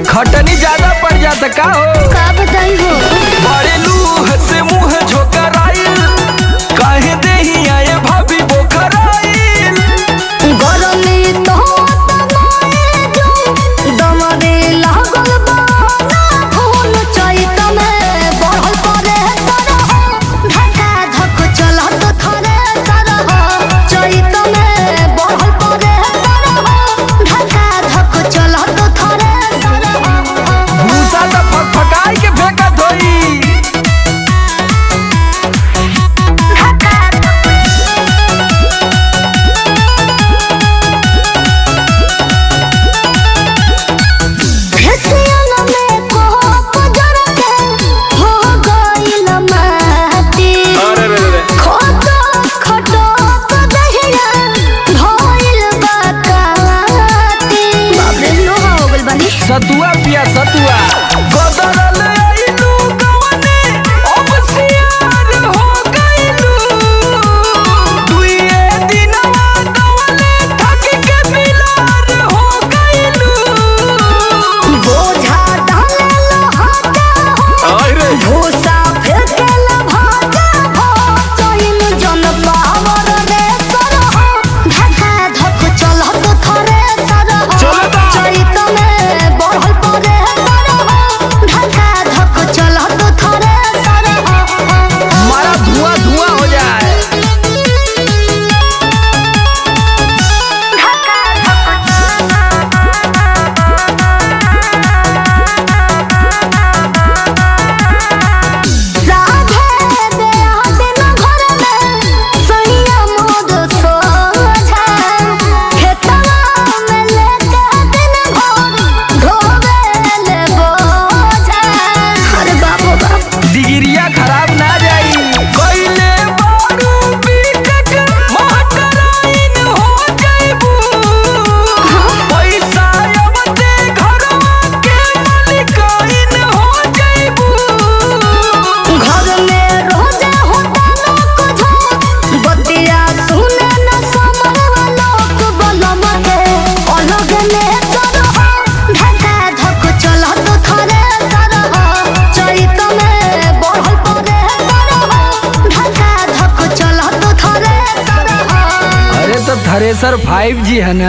खटनी ज्यादा पड़ जाता का हो? का बताई हो? बड़े लूह से मुंह झोकराइल, काहे देही आए भाभी बोखराइल। गरमी तो तमाए जो दमरे लागल बा फूल चैत में बढ़ल परे तरह धक्का धक चलत थरे सरह चैत में बढ़ल परे तरह धक्का धक चलत थरे भूसा तो फटफटाई के फेंकत होई। सतुआ पिया सतुआ गोदरल आइलू गवने अब सियार हो गइलू। दुइए दिनवा दवले थक के बिलार हो गइलू। बोझा डालल हाथा हो भूसा फेंकल भाजा हो चैन जन पावर रे सरह धक्का धक चलत थरे सरह चैत में बढ़ल परे तरह धक्का धक चलत थरे सरह हमारा धुआं धुआं हो जाए। डिगिरिया खराब ना जाई कइले बारू बीटक महटराइन हो जाइबू। पैसा अबते घरवा के मालिकाइन हो जाइबू। घर में रोजा होता लोग झोंक बतिया सुने न समरवा लोग बलम के अलग में तरह धक्का धक चलत थरे सरह चैत में बढ़ल परे तरह धक्का धक चलत थरे सरह। अरे तो थ्रेसर 5G है ना।